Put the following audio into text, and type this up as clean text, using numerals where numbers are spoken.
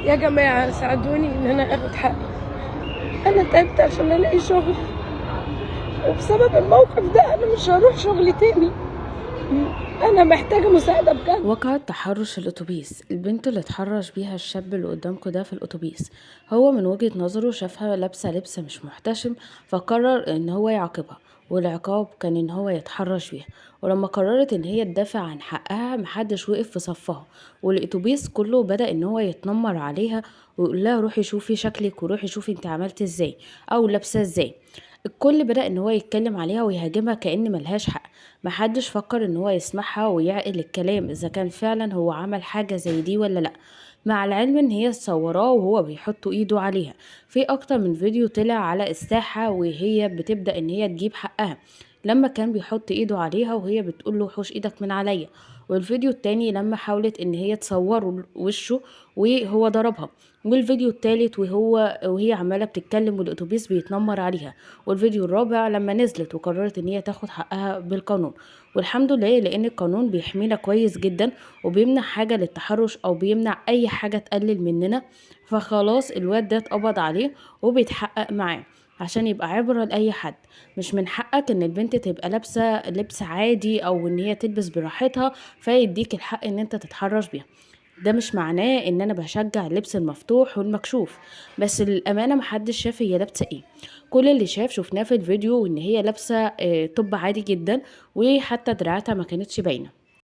يا جماعة ساعدوني ان انا اخد حقي. انا تعبت عشان الاقي شغل، وبسبب الموقف ده انا مش هروح شغل تاني. انا محتاجة مساعدة بجد. وقع تحرش الأتوبيس. البنت اللي اتحرش بيها الشاب اللي قدامكم ده في الأتوبيس، هو من وجهة نظره شافها لابسة لبس مش محتشم، فقرر ان هو يعاقبها، والعقاب كان ان هو يتحرش بيها. ولما قررت ان هي تدافع عن حقها محدش وقف في صفها، والأتوبيس كله بدأ ان هو يتنمر عليها ويقول لها روحي شوفي شكلك وروحي شوفي انت عملتي ازاي او لابسه ازاي. الكل بدأ ان هو يتكلم عليها ويهاجمها كأن ملهاش حق. محدش فكر ان هو يسمعها ويعقل الكلام اذا كان فعلا هو عمل حاجة زي دي ولا لا، مع العلم ان هي صوراه وهو بيحط ايده عليها. في اكتر من فيديو طلع على الساحة وهي بتبدأ ان هي تجيب حقها، لما كان بيحط ايده عليها وهي بتقول له حوش ايدك من عليا. والفيديو التاني لما حاولت ان هي تصور وشه وهو ضربها. والفيديو التالت وهي عمالة بتتكلم والأتوبيس بيتنمر عليها. والفيديو الرابع لما نزلت وقررت ان هي تاخد حقها بالقانون. والحمد لله لان القانون بيحمينا كويس جدا، وبيمنع حاجة للتحرش او بيمنع اي حاجة تقلل مننا. فخلاص الواد ده اتقبض عليه وبيتحقق معاه عشان يبقى عبرة لأي حد. مش من حقك ان البنت تبقى لابسة لبس عادي او ان هي تلبس براحتها فيديك الحق ان انت تتحرش بيها. ده مش معناه ان انا بشجع اللبس المفتوح والمكشوف، بس للامانه محدش شاف هي لابسه ايه. كل اللي شفناه في الفيديو ان هي لابسه توب عادي جدا، وحتى دراعاتها ما كانتش باينه.